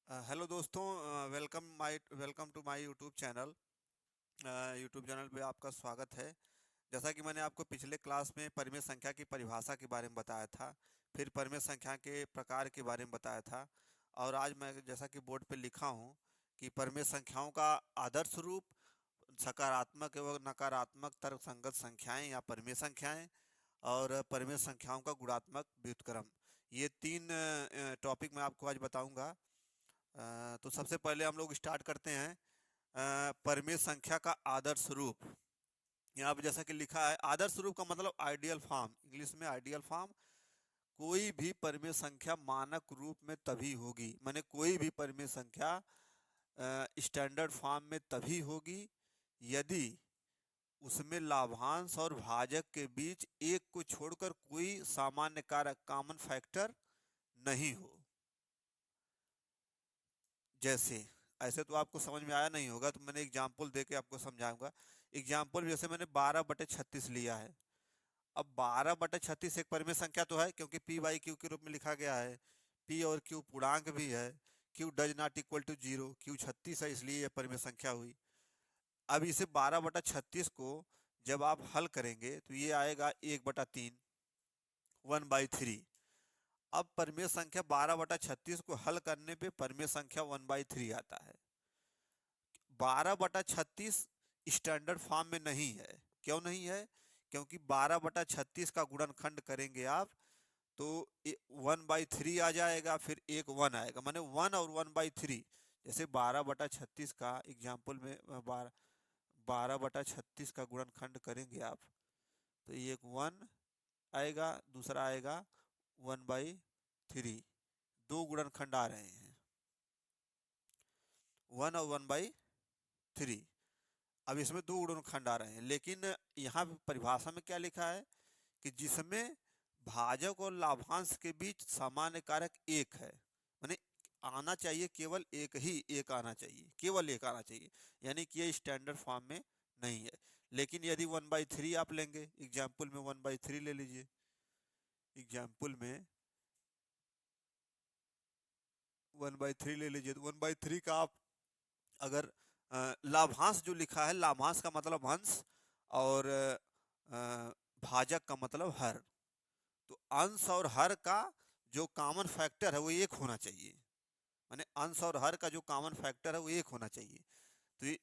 Hello दोस्तों, welcome to my YouTube channel. YouTube channel पे आपका स्वागत है। जैसा कि मैंने आपको पिछले क्लास में परिमेय संख्या की परिभाषा के बारे में बताया था, फिर परिमेय संख्या के प्रकार के बारे में बताया था, और आज मैं जैसा कि बोर्ड पे लिखा हूँ कि परिमेय संख्याओं का आदर्श रूप, सकारात्मक एवं नकारात्मक तर्कसंगत संख्याएं या परिमेय संख्याएं, और परिमेय संख्याओं का गुणात्मक व्युत्क्रम, ये तीन टॉपिक मैं आपको आज बताऊंगा। तो सबसे पहले हम लोग स्टार्ट करते हैं परिमेय संख्या का आदर्श रूप। यहाँ पे जैसा कि लिखा है, आदर्श रूप का मतलब आइडियल फॉर्म, इंग्लिश में आइडियल फॉर्म। कोई भी परिमेय संख्या मानक रूप में तभी होगी, माने कोई भी परिमेय संख्या स्टैंडर्ड फॉर्म में तभी होगी यदि उसमें लाभांश और भाजक के बीच एक को छोड़कर कोई सामान्य कारक, कॉमन फैक्टर नहीं हो। जैसे, ऐसे तो आपको समझ में आया नहीं होगा, तो मैंने एग्जाम्पल दे के आपको समझाऊंगा। एग्जाम्पल जैसे मैंने 12/36 लिया है। अब 12/36 एक परिमेय संख्या तो है, क्योंकि पी बाई क्यू के रूप में लिखा गया है। पी और क्यू पूर्णांक भी है। Q does not equal to zero, Q 36 है, इसलिए यह परिमेय संख्या हुई। अब इसे 12/36 को जब आप हल करेंगे तो ये आएगा 1/3, 1/3। अब परिमेय संख्या 12/36 को हल करने पे परिमेय संख्या 1/3 आता है। 12/36 स्टैंडर्ड फॉर्म में नहीं है। क्यों नहीं है? क्योंकि 12/36 का गुणनखंड करेंगे आप तो 1/3 आ जाएगा, फिर एक 1 आएगा, माने 1 और 1/3। जैसे 12/36 का एग्जाम्पल में 12/36 का गुणनखंड करेंगे आप तो एक 1 आएगा, दूसरा आएगा 1/3। दो गुणनखंड आ रहे हैं, 1 और 1/3। अब इसमें दो गुणनखंड आ रहे हैं, लेकिन यहाँ परिभाषा में क्या लिखा है कि जिसमें भाजक और लाभांश के बीच सामान्य कारक एक है, माने आना चाहिए केवल एक ही, एक आना चाहिए, केवल एक आना चाहिए, यानी कि ये स्टैंडर्ड फॉर्म में नहीं है। लेकिन यदि 1/3 आप लेंगे, एग्जाम्पल में 1/3 ले लीजिए। एग्जाम्पल में 1/3 ले लीजिए, तो 1/3 का आप अगर लाभांश जो लिखा है, लाभांश का मतलब अंश, और भाजक का मतलब हर। तो अंश और हर का जो कॉमन फैक्टर है वो एक होना चाहिए, माने अंश और हर का जो कॉमन फैक्टर है वो एक होना चाहिए। तो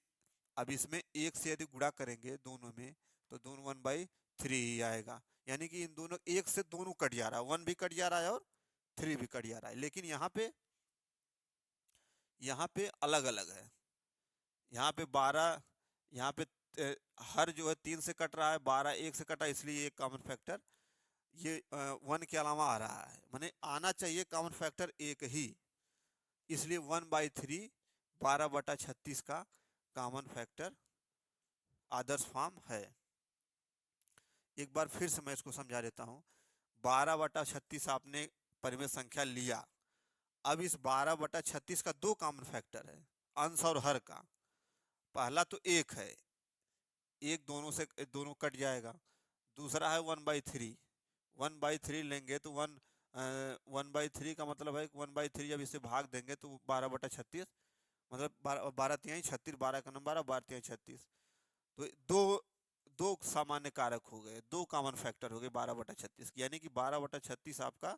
अब इसमें एक से यदि गुणा करेंगे दोनों में तो दोनों 1/3 ही आएगा, यानी कि इन दोनों एक से दोनों कट जा रहा है, 1 भी कट जा रहा है और 3 भी कट जा रहा है। लेकिन यहाँ पे अलग अलग है। यहाँ पे 12, यहाँ पे हर जो है 3 से कट रहा है, 12 एक से कटा, इसलिए एक कॉमन फैक्टर ये 1 के अलावा आ रहा है, माने आना चाहिए कॉमन फैक्टर एक ही, इसलिए 1/3 12/36 का कॉमन फैक्टर आदर्श फॉर्म है। एक बार फिर से मैं इसको समझा देता हूँ। 12/36 आपने परिमेय संख्या लिया। अब इस 12/36 का दो कॉमन फैक्टर है, अंश और हर का। पहला तो एक है, एक दोनों से दोनों कट जाएगा। दूसरा है 1/3, 1/3 लेंगे तो 1/3 का मतलब है 1/3 जब इसे भाग देंगे तो 12/36, मतलब 12×3=36, 12 का नंबर 12×3=36। तो दो दो सामान्य कारक हो गए, दो कॉमन फैक्टर हो गए 12/36, यानी कि 12/36 आपका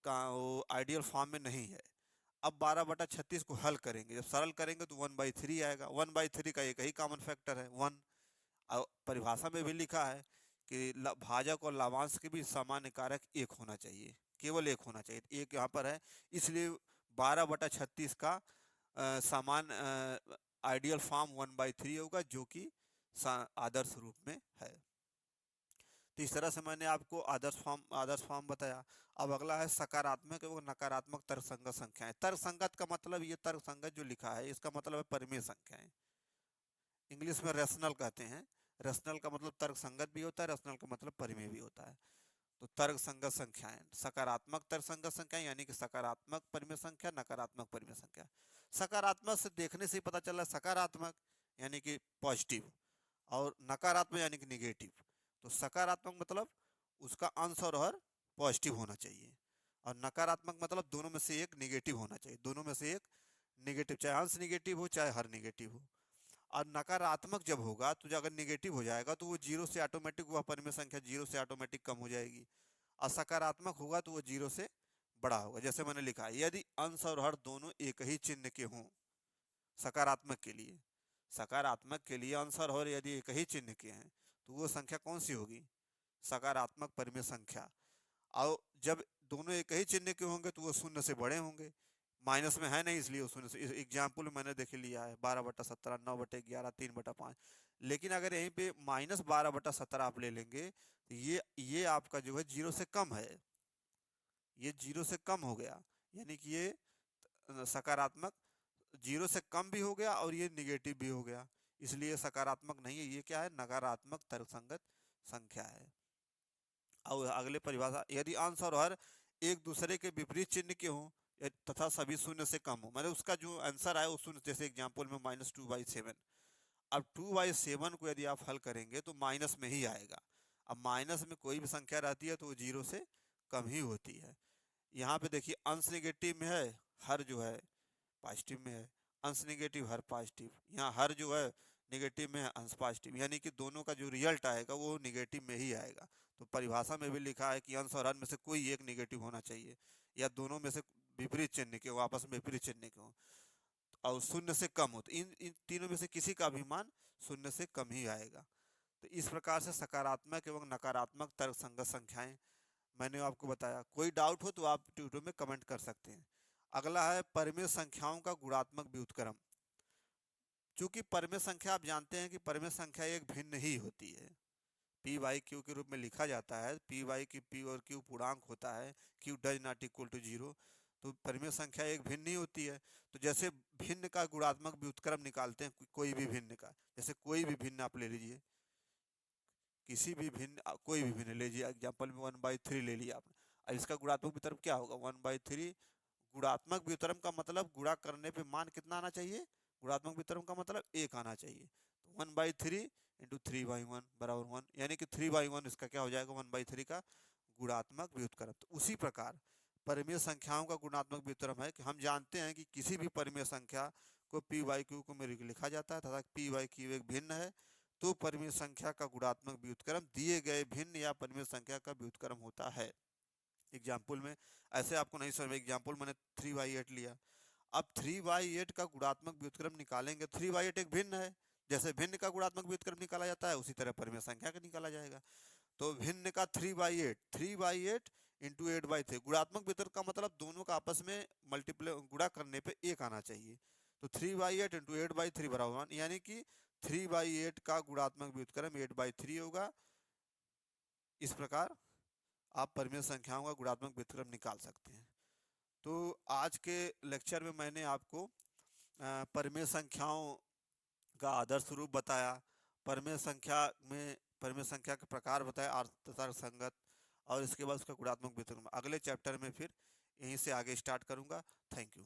का वो आइडियल फॉर्म में नहीं है। अब 12/36 को हल करेंगे, जब सरल करेंगे तो 1/3 आएगा। 1/3 का एक ही कॉमन फैक्टर है, 1। और परिभाषा में भी लिखा है कि भाजक और लाभांश के बीच सामान्य कारक एक होना चाहिए, केवल एक होना चाहिए, एक यहाँ पर है, इसलिए 12/36 का समान आइडियल फॉर्म 1/3 होगा, जो कि आदर्श रूप में है। तो इस तरह से मैंने आपको आदर्श फॉर्म बताया। अब अगला है सकारात्मक एवं नकारात्मक तर्कसंगत संख्याएं। तर्कसंगत का मतलब, ये तर्कसंगत जो लिखा है इसका मतलब है परिमेय संख्याएं, इंग्लिश में रेशनल कहते हैं। रेशनल का मतलब तर्क संगत भी होता है, रेशनल का मतलब परिमेय भी होता है। तो तर्क संगत संख्याएं, सकारात्मक तर्क संगत संख्याएं यानी कि सकारात्मक परिमेय संख्या, नकारात्मक परिमेय संख्या। सकारात्मक से देखने से ही पता चल रहा है, सकारात्मक यानी कि पॉजिटिव, और नकारात्मक यानी कि निगेटिव। तो सकारात्मक मतलब उसका अंश और हर पॉजिटिव होना चाहिए, और नकारात्मक मतलब दोनों में से एक निगेटिव होना चाहिए, दोनों में से एक निगेटिव, चाहे अंश निगेटिव हो चाहे हर निगेटिव हो। और नकारात्मक जब होगा तो अगर निगेटिव हो जाएगा तो वो जीरो से ऑटोमेटिक, वह परिमेय संख्या जीरो से ऑटोमेटिक कम हो जाएगी। और सकारात्मक होगा तो वो जीरो से बड़ा होगा। जैसे मैंने लिखा है, यदि अंश और हर दोनों एक ही चिन्ह के हों, सकारात्मक के लिए, सकारात्मक के लिए अंश और हर यदि एक ही चिन्ह के हैं तो वो संख्या कौन सी होगी? सकारात्मक परिमेय संख्या। और जब दोनों एक ही चिन्ह के होंगे तो वो शून्य से बड़े होंगे, माइनस में है नहीं इसलिए वो शून्य से। एग्जाम्पल मैंने देख लिया है 12/17, 9/11, 3/5। लेकिन अगर यहीं पे -12/17 आप ले लेंगे तो ये आपका जो है जीरो से कम है, ये जीरो से कम हो गया, यानी कि ये सकारात्मक जीरो से कम भी हो गया और ये निगेटिव भी हो गया, इसलिए सकारात्मक नहीं है, ये क्या है? नकारात्मक तर्कसंगत संख्या है। और अगले परिभाषा, यदि अंश और हर एक दूसरे के विपरीत चिन्ह के हों तथा सभी शून्य से कम हो, मतलब उसका जो आंसर आए वो शून्य, जैसे एग्जांपल में -2/7। अब 2/7 को यदि आप हल करेंगे तो माइनस में ही आएगा। अब माइनस में कोई भी संख्या रहती है तो वो जीरो से कम ही होती है। यहाँ पे देखिए अंश निगेटिव में है, हर जो है पॉजिटिव में है, अंश निगेटिव हर पॉजिटिव, यहाँ हर जो है निगेटिव में है, अंश पॉजिटिव, यानी कि दोनों का जो रिजल्ट आएगा वो निगेटिव में ही आएगा। तो परिभाषा में भी लिखा है कि अंश और हर में से कोई एक निगेटिव होना चाहिए, या दोनों में से विपरीत चिन्ह के हो, आपस में विपरीत चिन्ह के हो, और शून्य से कम हो, तो इन तीनों में से किसी का भी मान शून्य से कम ही आएगा। तो इस प्रकार से सकारात्मक एवं नकारात्मक तर्कसंगत संख्याएं मैंने आपको बताया। कोई डाउट हो तो आप ट्यूटोर में कमेंट कर सकते हैं। अगला है परिमेय संख्याओं का गुणात्मक व्युत्क्रम। चूंकि परिमेय संख्या आप जानते हैं कि परिमेय संख्या एक भिन्न ही होती है, पी वाई क्यू के रूप में लिखा जाता है, पी वाई की पी और क्यू पूर्णांक होता है, Q does not equal to zero, तो परिमेय संख्या एक भिन्न ही होती है। तो जैसे भिन्न का गुणात्मक व्युत्क्रम निकालते हैं, कोई भी भिन्न का, जैसे कोई भी भिन्न आप ले लीजिए, किसी भी भिन्न, कोई भी भिन्न लीजिए, एग्जाम्पल में 1/3 ले लिया आपने, अब इसका गुणात्मक व्युत्क्रम क्या होगा? 1/3। गुणात्मक व्युत्क्रम का मतलब गुणा करने पे मान कितना आना चाहिए? गुणात्मक व्युत्क्रम का मतलब 1 आना चाहिए। तो 1/3 इंटू 3/1 बराबर 1, यानी कि 3/1 इसका क्या हो जाएगा? 1/3 का गुणात्मक व्युत्क्रम। तो उसी प्रकार परिमेय संख्याओं का गुणात्मक व्युत्क्रम है कि हम जानते हैं कि किसी भी परिमेय संख्या को पी वाई क्यू को में लिखा जाता है तथा पी वाई क्यू एक भिन्न है, तो परिमेय संख्या का गुणात्मक व्युत्क्रम दिए गए भिन्न या परिमेय संख्या का व्युत्क्रम होता है। एग्जाम्पल में ऐसे आपको नहीं समझ में, एग्जाम्पल मैंने 3/8 लिया, अब 3/8 का गुणात्मक व्युत्क्रम निकालेंगे, 3/8 एक भिन्न है, जैसे भिन्न का गुणात्मक व्युत्क्रम निकाला जाता है उसी तरह परिमेय संख्या का निकाला जाएगा। तो भिन्न का 3/8 इंटू 8/3, गुणात्मक व्युत्क्रम का मतलब दोनों का आपस में मल्टीप्लाई गुणा करने पे एक आना चाहिए। तो 3/8 इंटू 8/3 बराबर 1, यानी कि 3/8 का गुणात्मक व्युत्क्रम 8/3 होगा। इस प्रकार आप परिमेय संख्याओं का गुणात्मक व्युत्क्रम निकाल सकते हैं। तो आज के लेक्चर में मैंने आपको परिमेय संख्याओं का आदर्श रूप बताया, परिमेय संख्या में परिमेय संख्या के प्रकार बताया, आर्त संगत, और इसके बाद उसका गुणात्मक व्युत्क्रम। अगले चैप्टर में फिर यहीं से आगे स्टार्ट करूंगा। Thank you.